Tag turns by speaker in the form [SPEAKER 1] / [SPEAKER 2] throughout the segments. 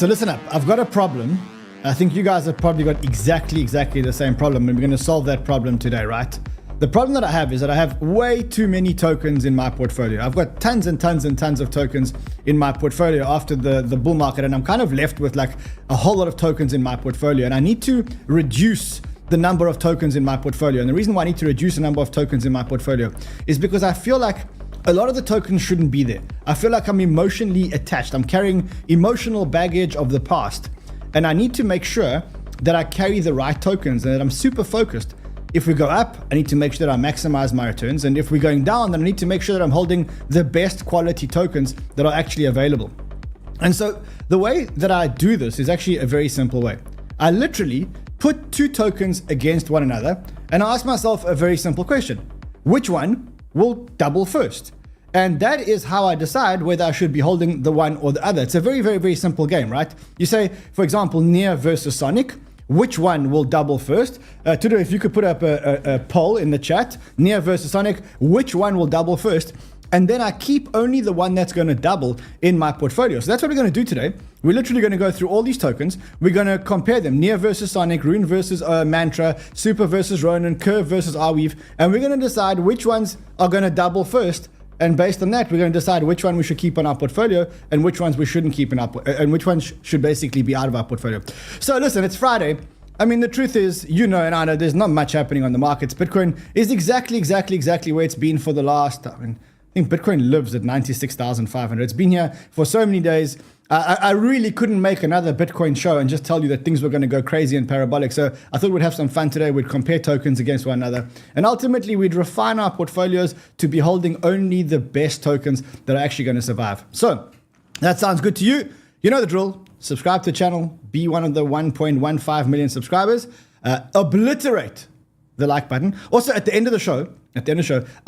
[SPEAKER 1] So listen up, I've got a problem. I think you guys have probably got exactly the same problem, and we're going to solve that problem today, right? The problem that I have is that I have way too many tokens in my portfolio. I've got tons and tons and tons of tokens in my portfolio after the bull market, and I'm kind of left with like a whole lot of tokens in my portfolio, and I need to reduce the number of tokens in my portfolio. And the reason why I need to reduce the number of tokens in my portfolio is because I feel like a lot of the tokens shouldn't be there. I feel like I'm emotionally attached. I'm carrying emotional baggage of the past, and I need to make sure that I carry the right tokens and that I'm super focused. If we go up, I need to make sure that I maximize my returns. And if we're going down, then I need to make sure that I'm holding the best quality tokens that are actually available. And so the way that I do this is actually a very simple way. I literally put two tokens against one another, and I ask myself a very simple question. Which one will double first? And that is how I decide whether I should be holding the one or the other. It's a very simple game, right? You say, for example, 𝗫 versus Sonic. Which one will double first? Tudo, if you could put up a poll in the chat, 𝗫 versus Sonic, which one will double first? And then I keep only the one that's going to double in my portfolio. So that's what we're going to do today. We're literally going to go through all these tokens. We're going to compare them. 𝗫 versus Sonic, Rune versus 𝗪𝗘𝗪𝗧, Super versus Ronin, Curve versus 𝗪𝗢𝗪𝗘. And we're going to decide which ones are going to double first. And based on that, we're going to decide which one we should keep on our portfolio and which ones we shouldn't keep in our and which ones should basically be out of our portfolio. So listen, it's Friday. I mean, the truth is, you know, and I know there's not much happening on the markets. Bitcoin is exactly where it's been for the last, I think Bitcoin lives at 96,500. It's been here for so many days. I really couldn't make another Bitcoin show and just tell you that things were going to go crazy and parabolic. So I thought we'd have some fun today. We'd compare tokens against one another. And ultimately, we'd refine our portfolios to be holding only the best tokens that are actually going to survive. So that sounds good to you. You know the drill. Subscribe to the channel. Be one of the 1.15 million subscribers. Obliterate the like button. Also, at the end of the show,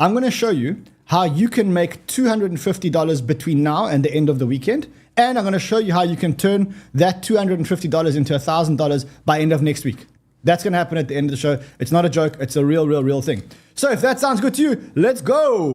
[SPEAKER 1] I'm going to show you how you can make $250 between now and the end of the weekend. And I'm going to show you how you can turn that $250 into $1,000 by end of next week. That's going to happen at the end of the show. It's not a joke. It's a real thing. So if that sounds good to you, let's go.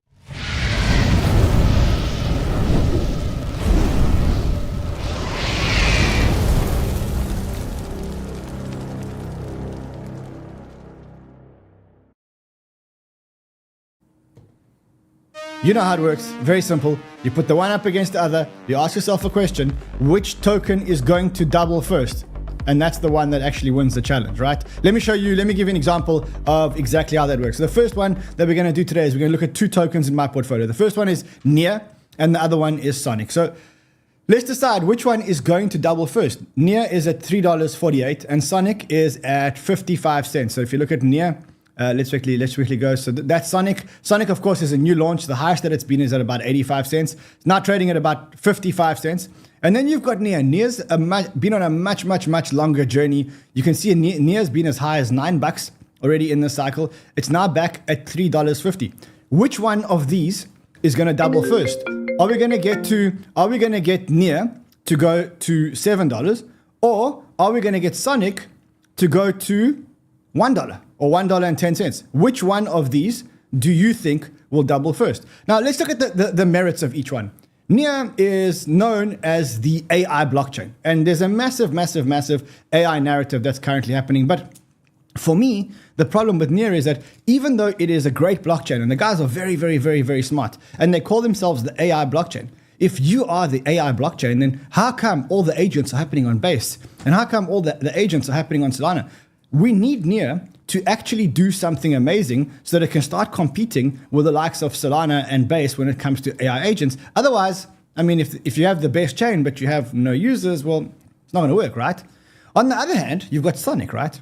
[SPEAKER 1] You know how it works. Very simple. You put the one up against the other. You ask yourself a question. Which token is going to double first? And that's the one that actually wins the challenge, right? Let me show you. Let me give you an example of exactly how that works. So the first one that we're going to do today is we're going to look at two tokens in my portfolio. The first one is 𝗫 and the other one is Sonic. So let's decide which one is going to double first. 𝗫 is at $3.48 and Sonic is at 55 cents. So if you look at 𝗫, let's quickly go. So that's Sonic. Sonic, of course, is a new launch. The highest that it's been is at about 85 cents. It's now trading at about 55 cents. And then you've got 𝗫. 𝗫's been on a much longer journey. You can see 𝗫's been as high as $9 already in this cycle. It's now back at $3.50. Which one of these is going to double first? Are we going to get 𝗫 to go to $7, or are we going to get Sonic to go to $1 or $1.10? Which one of these do you think will double first? Now let's look at the merits of each one. 𝗫 is known as the AI blockchain, and there's a massive AI narrative that's currently happening. But for me, the problem with 𝗫 is that even though it is a great blockchain, and the guys are very smart, and they call themselves the AI blockchain, if you are the AI blockchain, then how come all the agents are happening on Base? And how come all the agents are happening on Solana? We need 𝗫 to actually do something amazing so that it can start competing with the likes of Solana and Base when it comes to AI agents. Otherwise, I mean, if you have the best chain but you have no users, well, it's not going to work, right? On the other hand, you've got Sonic, right?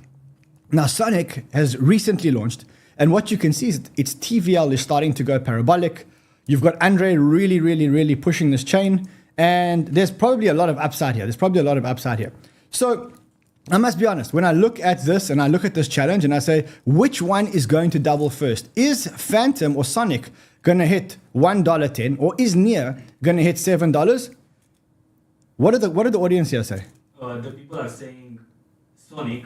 [SPEAKER 1] Now, Sonic has recently launched, and what you can see is its TVL is starting to go parabolic. You've got Andre really pushing this chain, and there's probably a lot of upside here. So I must be honest, when I look at this and I look at this challenge and I say, which one is going to double first? Is Phantom or Sonic going to hit $1.10, or is 𝗫 going to hit $7? What did the audience here say?
[SPEAKER 2] The people are saying Sonic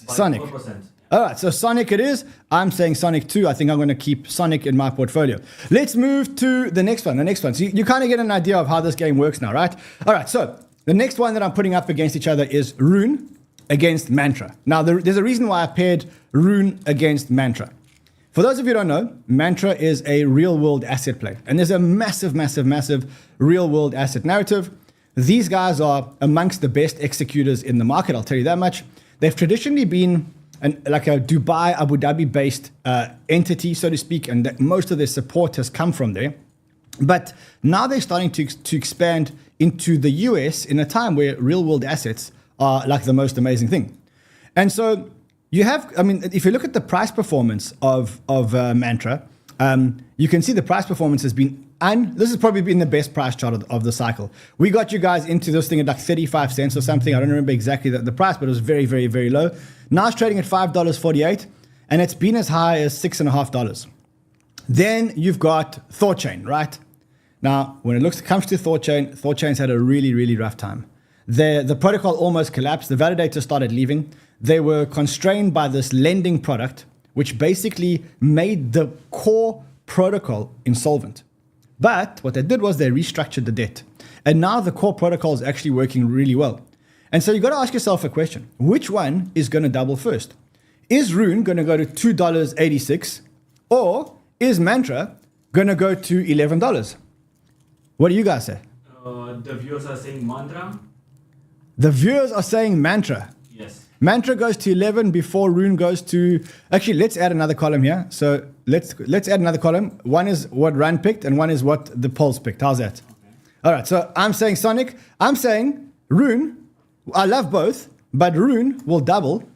[SPEAKER 2] by
[SPEAKER 1] Sonic.
[SPEAKER 2] 4%.
[SPEAKER 1] All right, so Sonic it is. I'm saying Sonic too. I think I'm going to keep Sonic in my portfolio. Let's move to the next one. So you kind of get an idea of how this game works now, right? All right, so the next one that I'm putting up against each other is Rune against Mantra. Now, there's a reason why I paired Rune against Mantra. For those of you who don't know, Mantra is a real-world asset play. And there's a massive, massive, massive real-world asset narrative. These guys are amongst the best executors in the market, I'll tell you that much. They've traditionally been like a Dubai, Abu Dhabi-based entity, so to speak, and that most of their support has come from there. But now they're starting to expand into the US in a time where real-world assets are like the most amazing thing. And so you have, I mean, if you look at the price performance of Mantra, you can see the price performance has been, this has probably been the best price chart of the cycle. We got you guys into this thing at like 35 cents or something. I don't remember exactly the price, but it was very, very, very low. Now it's trading at $5.48, and it's been as high as $6.50. Then you've got ThorChain, right? Now, when it comes to ThorChain's had a really, really rough time. The protocol almost collapsed. The validator started leaving. They were constrained by this lending product, which basically made the core protocol insolvent. But what they did was they restructured the debt. And now the core protocol is actually working really well. And so you've got to ask yourself a question. Which one is going to double first? Is Rune going to go to $2.86? Or is Mantra going to go to $11? What do you guys say?
[SPEAKER 2] The viewers are saying mantra.
[SPEAKER 1] The viewers are saying Mantra.
[SPEAKER 2] Yes.
[SPEAKER 1] Mantra goes to 11 before Rune goes to... Actually, let's add another column here. So let's add another column. One is what Run picked and one is what the polls picked. How's that? Okay. All right, so I'm saying Sonic. I'm saying Rune. I love both, but Rune will double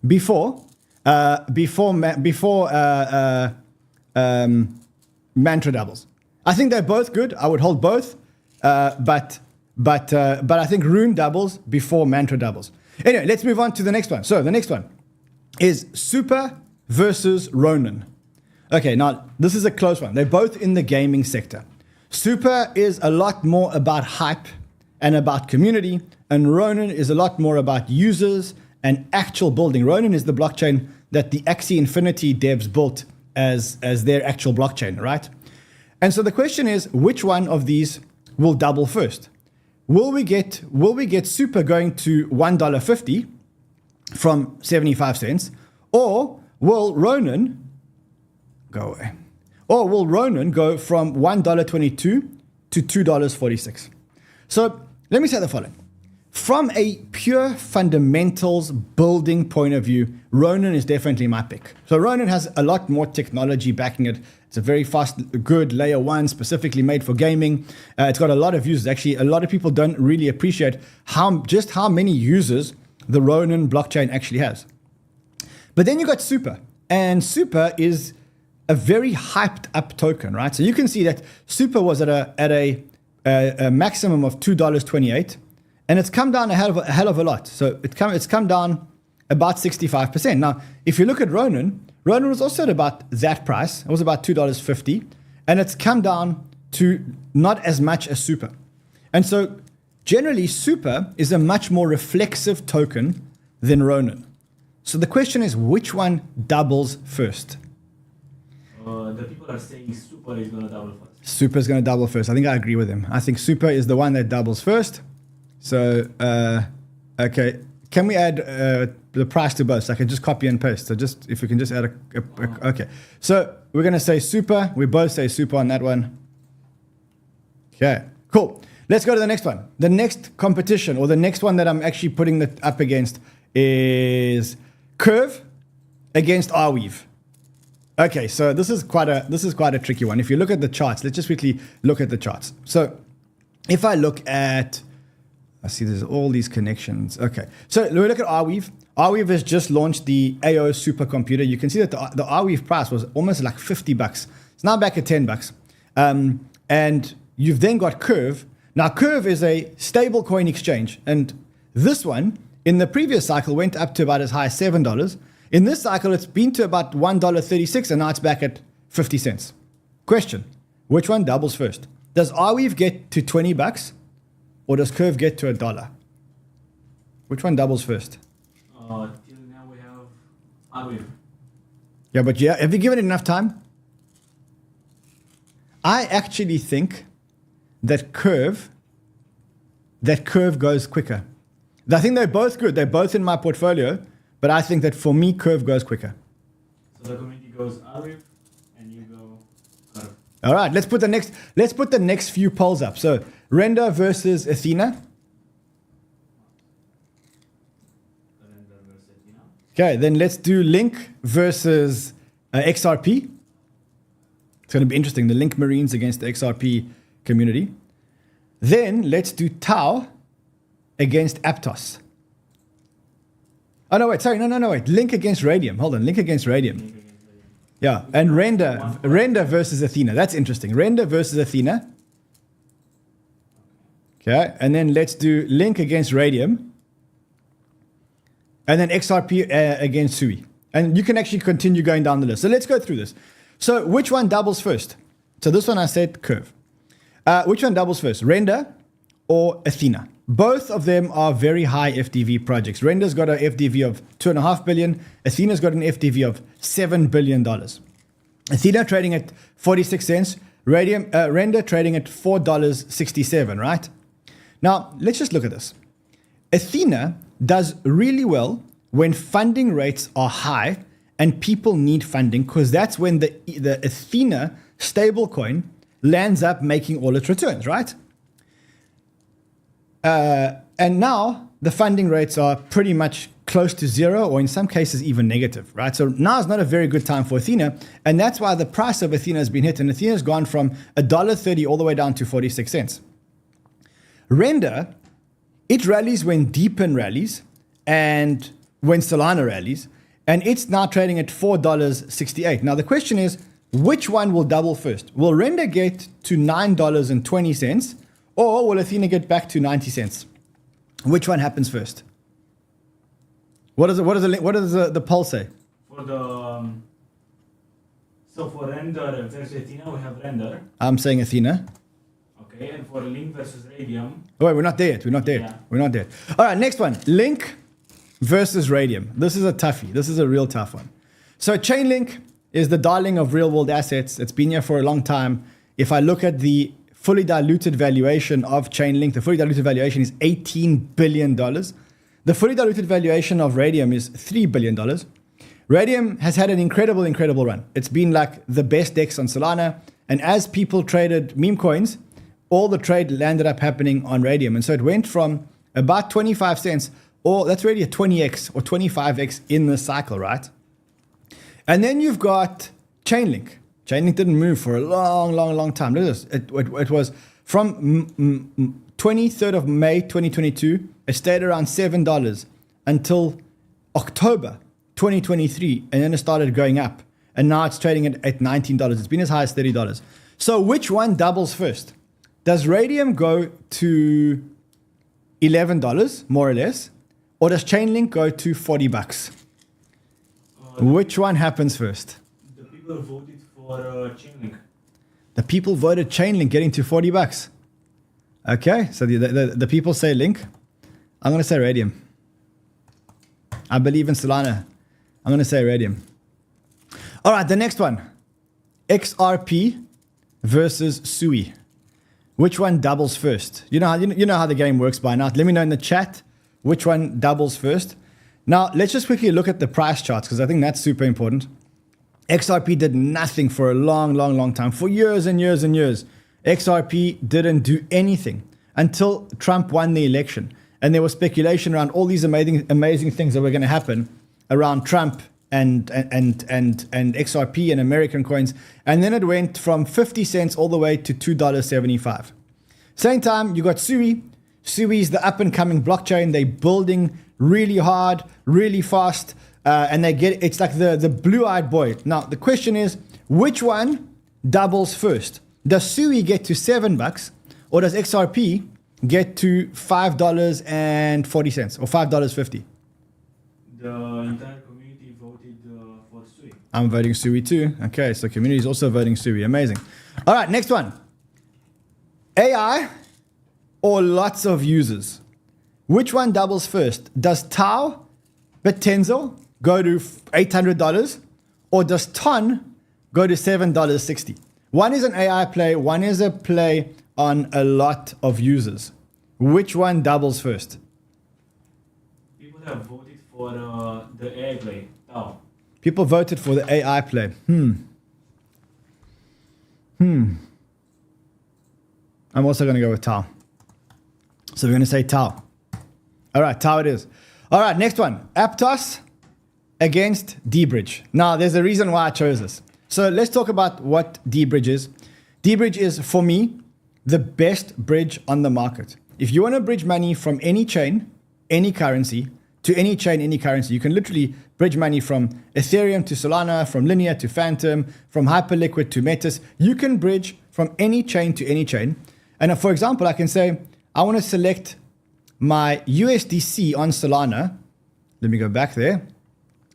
[SPEAKER 1] before Mantra doubles. I think they're both good. I would hold both, but I think Rune doubles before Mantra doubles. Anyway, let's move on to the next one. So the next one is Super versus Ronin. Okay, now this is a close one. They're both in the gaming sector. Super is a lot more about hype and about community, and Ronin is a lot more about users and actual building. Ronin is the blockchain that the Axie Infinity devs built as their actual blockchain, right? And so the question is, which one of these will double first? Will we get Super going to $1.50 from 75 cents? Or will Ronin go away? Or will Ronin go from $1.22 to $2.46? So let me say the following. From a pure fundamentals building point of view, Ronin is definitely my pick. So Ronin has a lot more technology backing it. It's a very fast, good layer one, specifically made for gaming. It's got a lot of users. Actually, a lot of people don't really appreciate just how many users the Ronin blockchain actually has. But then you got Super, and Super is a very hyped up token, right? So you can see that Super was at a maximum of $2.28. And it's come down a hell of a lot. So it's come down about 65%. Now, if you look at Ronin was also at about that price. It was about $2.50. And it's come down to not as much as Super. And so generally, Super is a much more reflexive token than Ronin. So the question is, which one doubles first?
[SPEAKER 2] The people are saying Super is going to double first.
[SPEAKER 1] Super is going to double first. I think I agree with him. I think Super is the one that doubles first. So, okay, can we add the price to both? So I can just copy and paste. So just, if we can just add okay. So we're going to say Super. We both say Super on that one. Okay, cool. Let's go to the next one. The next competition, or the next one that I'm actually putting that up against, is Curve against Arweave. Okay, so this is quite a tricky one. If you look at the charts, let's just quickly look at the charts. So if I look at... I see there's all these connections. Okay, so we look at Arweave. Arweave has just launched the AO supercomputer. You can see that the Arweave price was almost like $50. It's now back at $10. And you've then got Curve. Now, Curve is a stable coin exchange. And this one, in the previous cycle, went up to about as high as $7. In this cycle, it's been to about $1.36, and now it's back at 50 cents. Question, which one doubles first? Does Arweave get to $20? Or does Curve get to $1? Which one doubles first?
[SPEAKER 2] Till now we have Arweave.
[SPEAKER 1] Yeah, but have you given it enough time? I actually think that Curve that Curve goes quicker. I think they're both good. They're both in my portfolio, but I think that for me, Curve goes quicker.
[SPEAKER 2] So the community goes Arif and you go Curve.
[SPEAKER 1] All right, let's put the next few polls up. So Render versus Athena. Okay, then let's do Link versus XRP. It's going to be interesting. The Link Marines against the XRP community. Then let's do Tau against Aptos. Oh, no, wait. Sorry. No, wait. Link against Radium. Hold on. Link against Radium. Yeah. And Render versus Athena. That's interesting. Render versus Athena. Okay. And then let's do Link against Radium. And then XRP against SUI. And you can actually continue going down the list. So let's go through this. So which one doubles first? So this one I said Curve. Which one doubles first? Render or Athena? Both of them are very high FDV projects. Render's got an FDV of $2.5 billion. Athena's got an FDV of $7 billion. Athena trading at 46 cents. Render trading at $4.67, right? Now, let's just look at this. Athena does really well when funding rates are high and people need funding, because that's when the Athena stablecoin lands up making all its returns, right? And now the funding rates are pretty much close to zero, or in some cases even negative, right? So now is not a very good time for Athena, and that's why the price of Athena has been hit, and Athena has gone from $1.30 all the way down to 46 cents. Render, it rallies when Deepin rallies and when Solana rallies, and it's now trading at $4.68. Now the question is, which one will double first? Will Render get to $9.20, or will Athena get back to 90 cents? Which one happens first? What does the poll say?
[SPEAKER 2] For the so for Render versus Athena, we have Render.
[SPEAKER 1] I'm saying Athena.
[SPEAKER 2] Okay, and for Link versus Radium.
[SPEAKER 1] Oh, wait, we're not there yet.
[SPEAKER 2] Yeah.
[SPEAKER 1] We're not there. All right, next one. Link versus Radium. This is a toughie. This is a real tough one. So Chainlink is the darling of real world assets. It's been here for a long time. If I look at the fully diluted valuation of Chainlink, the fully diluted valuation is $18 billion. The fully diluted valuation of Radium is $3 billion. Radium has had an incredible run. It's been like the best DEX on Solana. And as people traded meme coins, all the trade landed up happening on Radium. And so it went from about 25 cents, or that's already a 20x or 25x in the cycle, right? And then you've got Chainlink. Chainlink didn't move for a long time. Look at this. It was from 23rd of May 2022. It stayed around $7 until October 2023, and then it started going up. And now it's trading at $19. It's been as high as $30. So which one doubles first? Does Radium go to $11, more or less? Or does Chainlink go to $40? Which one happens first?
[SPEAKER 2] The people voted for Chainlink.
[SPEAKER 1] The people voted Chainlink getting to $40. Okay, so the people say Link. I'm going to say Radium. I believe in Solana. I'm going to say Radium. All right, the next one. XRP versus SUI. Which one doubles first? You know how the game works by now. Let me know in the chat which one doubles first. Now, let's just quickly look at the price charts, because I think that's super important. XRP did nothing for a long time. For years and years and years, XRP didn't do anything until Trump won the election. And there was speculation around all these amazing things that were going to happen around Trump and XRP and American coins. And then it went from 50 cents all the way to $2.75. Same time, you got SUI. SUI is the up and coming blockchain. They're building really hard, really fast. And it's like the blue-eyed boy. Now, the question is, which one doubles first? Does SUI get to $7, or does XRP get to $5.40 or $5.50?
[SPEAKER 2] The entire community voted for SUI.
[SPEAKER 1] I'm voting SUI too. Okay, so community is also voting SUI. Amazing. All right, next one. AI or lots of users? Which one doubles first? Does 𝗕𝗢𝗢𝗢𝗫 go to $800, or does TON go to $7.60? One is an AI play, one is a play on a lot of users. Which one doubles first?
[SPEAKER 2] People have voted for the AI play, 𝗕𝗏.
[SPEAKER 1] People voted for the AI play. I'm also going to go with 𝗕𝗏. So we're going to say 𝗕𝗏. All right, 𝗕𝗏 it is. All right, next one. Aptos against 𝗕𝗏𝗔𝗔. Now, there's a reason why I chose this. So let's talk about what 𝗕𝗏𝗔𝗔 is. 𝗕𝗏𝗔𝗔 is, for me, the best bridge on the market. If you want to bridge money from any chain, any currency, to any chain, any currency, you can literally bridge money from Ethereum to Solana, from Linear to Phantom, from Hyperliquid to Metis. You can bridge from any chain to any chain. And for example, I can say, I want to select my USDC on Solana. Let me go back there.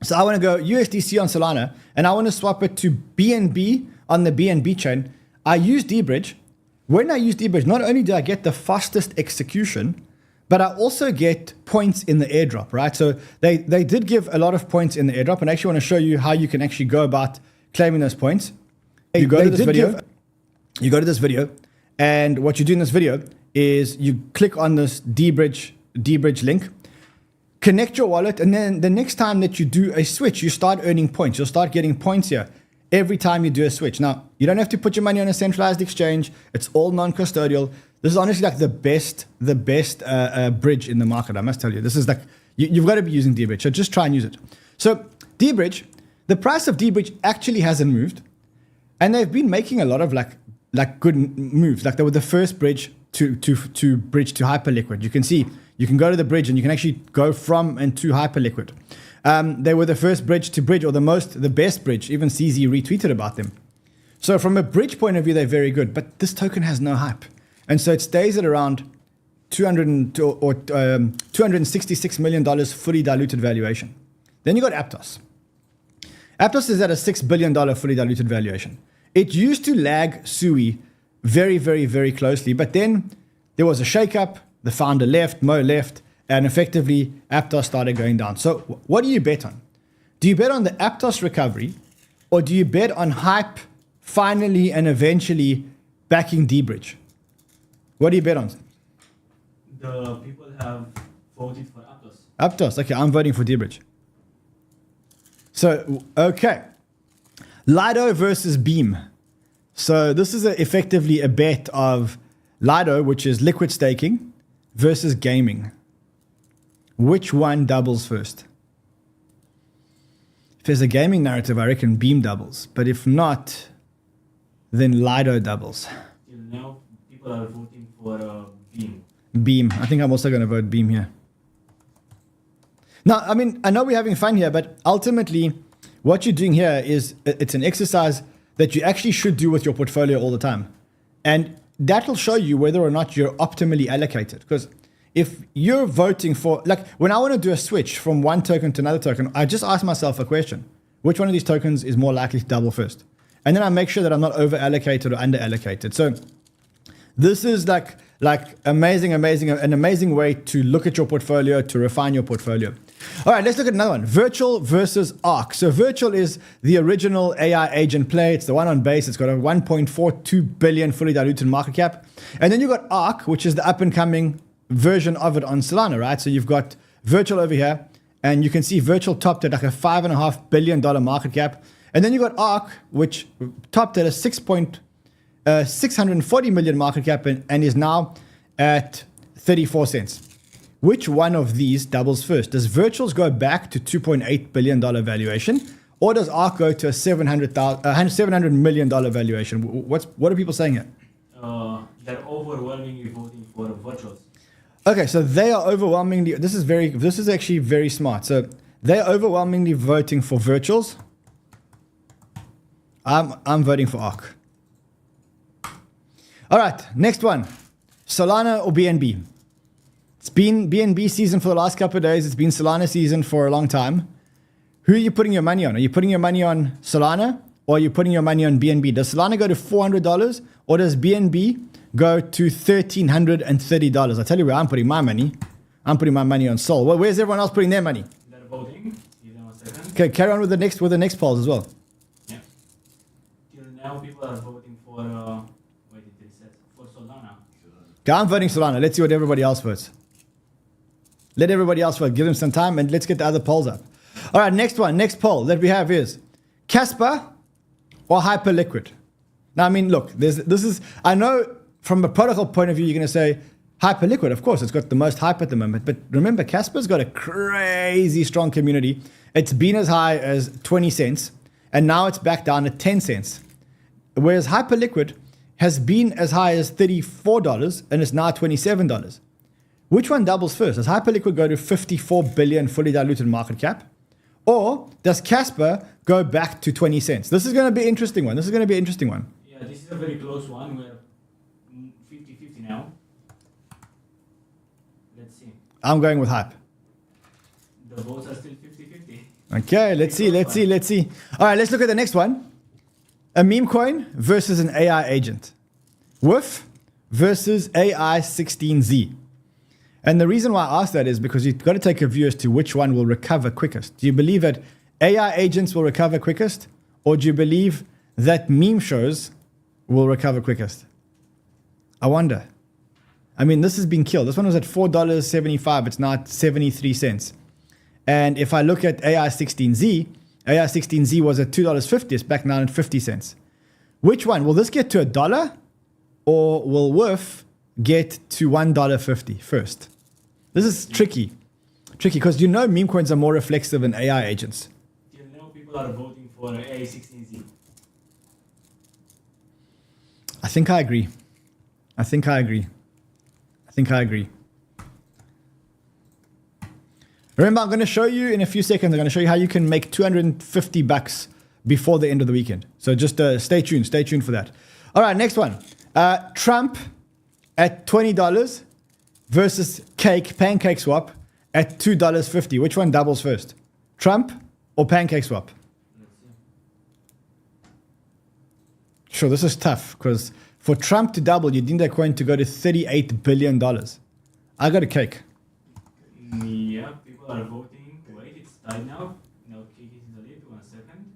[SPEAKER 1] So I want to go USDC on Solana, and I want to swap it to BNB on the BNB chain. I use 𝗕𝗏𝗔𝗔. When I use 𝗕𝗏𝗔𝗔, not only do I get the fastest execution, but I also get points in the airdrop, right? So they did give a lot of points in the airdrop, and I actually want to show you how you can actually go about claiming those points. You go to this video, and what you do in this video is you click on this 𝗕𝗏𝗔𝗔 link, connect your wallet, and then the next time that you do a switch, you start earning points. You'll start getting points here every time you do a switch. Now, you don't have to put your money on a centralized exchange. It's all non-custodial. This is honestly like the best bridge in the market, I must tell you. This is like, you've got to be using 𝗕𝗏𝗔𝗔, so just try and use it. So 𝗕𝗏𝗔𝗔, the price of 𝗕𝗏𝗔 actually hasn't moved, and they've been making a lot of like good moves. Like they were the first bridge to bridge to Hyperliquid. You can see, you can go to the bridge and you can actually go from and to Hyperliquid. They were the first bridge to bridge, or the best bridge. Even CZ retweeted about them. So from a bridge point of view, they're very good, but this token has no hype. And so it stays at around $266 million fully diluted valuation. Then you got Aptos. Aptos is at a $6 billion fully diluted valuation. It used to lag SUI very, very, very closely, but then there was a shakeup, the founder left, Mo left, and effectively Aptos started going down. So what do you bet on? Do you bet on the Aptos recovery, or do you bet on hype finally and eventually backing 𝗕𝗏𝗔𝗔? What do you bet on?
[SPEAKER 2] The people have voted for Aptos.
[SPEAKER 1] Aptos, okay, I'm voting for 𝗕𝗏𝗔𝗔. So, okay. Lido versus Beam. So this is effectively a bet of Lido, which is liquid staking, versus gaming. Which one doubles first? If there's a gaming narrative, I reckon Beam doubles. But if not, then Lido doubles.
[SPEAKER 2] Till now, people are voting for Beam.
[SPEAKER 1] Beam. I think I'm also going to vote Beam here. Now, I mean, I know we're having fun here, but ultimately, what you're doing here is it's an exercise that you actually should do with your portfolio all the time. And that will show you whether or not you're optimally allocated. Because if you're voting for, like when I want to do a switch from one token to another token, I just ask myself a question. Which one of these tokens is more likely to double first? And then I make sure that I'm not over allocated or under allocated. So this is like an amazing way to look at your portfolio, to refine your portfolio. All right, let's look at another one. Virtual versus 𝗏𝗏. So Virtual is the original AI agent play. It's the one on base. It's got a 1.42 billion fully diluted market cap. And then you've got 𝗏𝗏, which is the up and coming version of it on Solana, right? So you've got Virtual over here, and you can see Virtual topped at like a $5.5 billion market cap. And then you've got 𝗏𝗏, which topped at a 640 million market cap and is now at 34 cents. Which one of these doubles first? Does Virtuals go back to $2.8 billion valuation, or does 𝗏𝗏 go to a $700 million valuation? What are people saying here?
[SPEAKER 2] They're overwhelmingly voting for Virtuals.
[SPEAKER 1] Okay, so they are overwhelmingly. This is actually very smart. So they're overwhelmingly voting for Virtuals. I'm voting for 𝗏𝗏. All right, next one. Solana or BNB? It's been BNB season for the last couple of days. It's been Solana season for a long time. Who are you putting your money on? Are you putting your money on Solana, or are you putting your money on BNB? Does Solana go to $400, or does BNB go to $1,330? I'll tell you where I'm putting my money. I'm putting my money on Sol. Well, where's everyone else putting their money?
[SPEAKER 2] They're voting. Give them a second.
[SPEAKER 1] Okay, carry on with the next polls as well.
[SPEAKER 2] Yeah. Till now, people are voting for for Solana.
[SPEAKER 1] Okay, I'm voting Solana. Let's see what everybody else votes. Let everybody else vote. Give them some time and let's get the other polls up. All right, next one. Next poll that we have is Kaspa or Hyperliquid. Now, I mean, look, I know from a protocol point of view, you're going to say Hyperliquid. Of course, it's got the most hype at the moment. But remember, Kaspa's got a crazy strong community. It's been as high as 20 cents. And now it's back down at 10 cents. Whereas Hyperliquid has been as high as $34 and is now $27. Which one doubles first? Does Hyperliquid go to 54 billion fully diluted market cap? Or does Kaspa go back to 20 cents? This is going to be an interesting one.
[SPEAKER 2] Yeah, this is a very close one. We're 50-50 now. Let's see.
[SPEAKER 1] I'm going with Hype.
[SPEAKER 2] The votes are still 50-50.
[SPEAKER 1] Okay, let's see. All right, let's look at the next one. A meme coin versus an AI agent. WIF versus AI16Z. And the reason why I asked that is because you've got to take a view as to which one will recover quickest. Do you believe that AI agents will recover quickest? Or do you believe that meme shows will recover quickest? I wonder. I mean, this has been killed. This one was at $4.75. It's now at 73 cents. And if I look at AI16Z was at $2.50. It's back now at 50 cents. Which one? Will this get to $1? Or will WIF get to $1.50 first? This is tricky because meme coins are more reflexive than AI agents.
[SPEAKER 2] People are voting for AI16Z.
[SPEAKER 1] I think I agree. Remember, I'm going to show you in a few seconds. I'm going to show you how you can make $250 before the end of the weekend. So just stay tuned for that. All right, next one. Trump at $20 versus Pancake Swap at $2.50. Which one doubles first? Trump or Pancake Swap? Sure, this is tough because for Trump to double, you need that coin to go to $38 billion. I got a cake.
[SPEAKER 2] Yeah, people are voting. Wait, it's tied now. No, cake is in the lead. 1 second.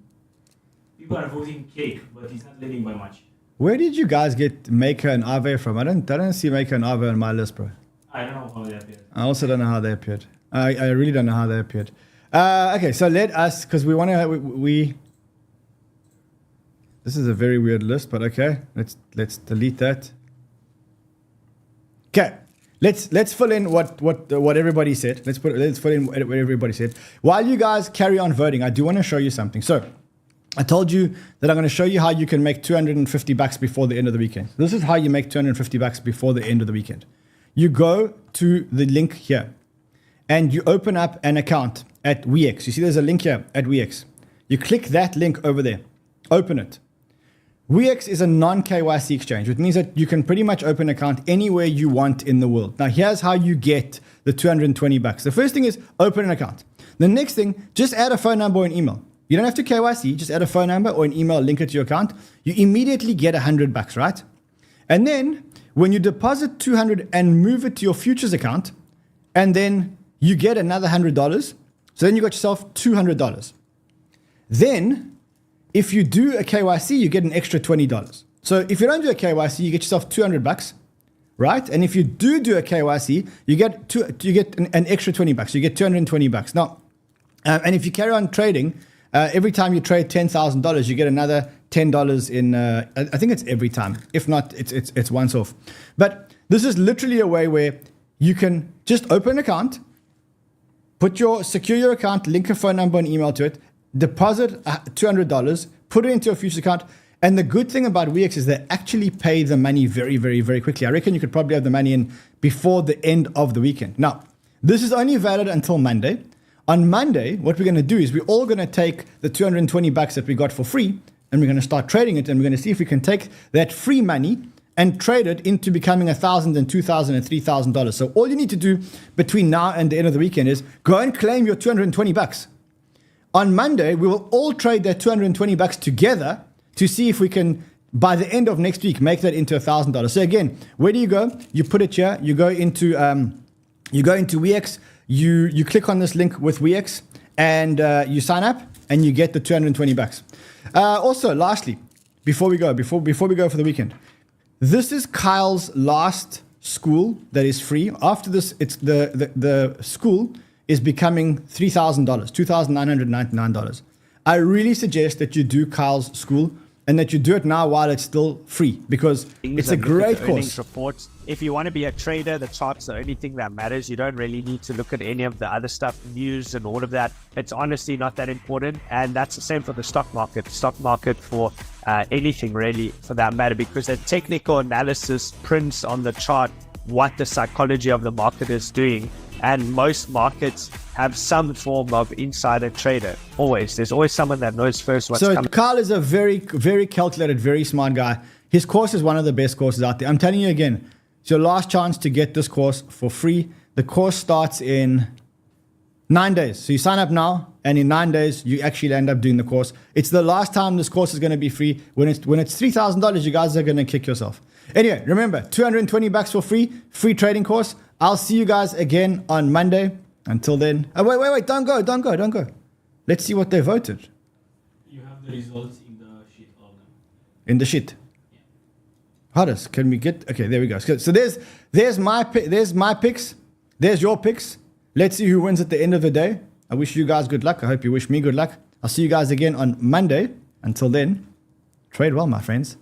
[SPEAKER 2] People are voting cake, but he's not leading by much.
[SPEAKER 1] Where did you guys get Maker and Aave from? I don't see Maker and Aave on my list, bro.
[SPEAKER 2] I don't know how they appeared.
[SPEAKER 1] I also don't know how they appeared. I really don't know how they appeared. Okay, so let us, because we want to, this is a very weird list, but okay, let's delete that. Okay, let's fill in what everybody said. Let's fill in what everybody said. While you guys carry on voting, I do want to show you something. So I told you that I'm going to show you how you can make $250 before the end of the weekend. This is how you make $250 before the end of the weekend. You go to the link here and you open up an account at 𝗪𝗓𝗡. You see there's a link here at 𝗪𝗓𝗡. You click that link over there. Open it. 𝗪𝗓𝗡 is a non-KYC exchange, which means that you can pretty much open an account anywhere you want in the world. Now, here's how you get the $220. The first thing is open an account. The next thing, just add a phone number or an email. You don't have to KYC, just add a phone number or an email, link it to your account. You immediately get $100, right? And then when you deposit $200 and move it to your futures account, and then you get another $100, so then you got yourself $200. Then, if you do a KYC, you get an extra $20. So if you don't do a KYC, you get yourself $200, right? And if you do a KYC, you get an extra $20. You get $220. Now, and if you carry on trading, every time you trade $10,000, you get another $10 in. I think it's every time. If not, it's once off. But this is literally a way where you can just open an account, secure your account, link a phone number and email to it, deposit $200, put it into your futures account. And the good thing about 𝗪𝗓𝗡 is they actually pay the money very, very, very quickly. I reckon you could probably have the money in before the end of the weekend. Now, this is only valid until Monday. On Monday, what we're going to do is we're all going to take the $220 that we got for free and we're going to start trading it, and we're going to see if we can take that free money and trade it into becoming $1,000 and $2,000 and $3,000. So all you need to do between now and the end of the weekend is go and claim your $220. On Monday, we will all trade that $220 together to see if we can, by the end of next week, make that into $1,000. So again, where do you go? You put it here. You go into 𝗪𝗓𝗡. You click on this link with 𝗪𝗓𝗡 and you sign up and you get the $220. Also, lastly, before we go for the weekend, this is Kyle's last school that is free. After this, it's the school is becoming $3,000, $2,999. I really suggest that you do Kyle's school and that you do it now while it's still free, because it's a great course.
[SPEAKER 3] Reports. If you want to be a trader, the chart's the only thing that matters. You don't really need to look at any of the other stuff, news and all of that. It's honestly not that important. And that's the same for the stock market for anything really for that matter, because the technical analysis prints on the chart what the psychology of the market is doing. And most markets have some form of insider trader. Always. There's always someone that knows first what's coming.
[SPEAKER 1] So Kyle is a very, very calculated, very smart guy. His course is one of the best courses out there. I'm telling you again, it's your last chance to get this course for free. The course starts in 9 days. So you sign up now, and in 9 days, you actually end up doing the course. It's the last time this course is going to be free. When it's $3,000, you guys are going to kick yourself. Anyway, remember, $220 for free trading course. I'll see you guys again on Monday. Until then, wait, don't go. Let's see what they voted.
[SPEAKER 2] You have the results in the sheet of them.
[SPEAKER 1] In the sheet.
[SPEAKER 2] Yeah.
[SPEAKER 1] Hardest, can we get? Okay, there we go. So there's my picks. There's your picks. Let's see who wins at the end of the day. I wish you guys good luck. I hope you wish me good luck. I'll see you guys again on Monday. Until then, trade well, my friends.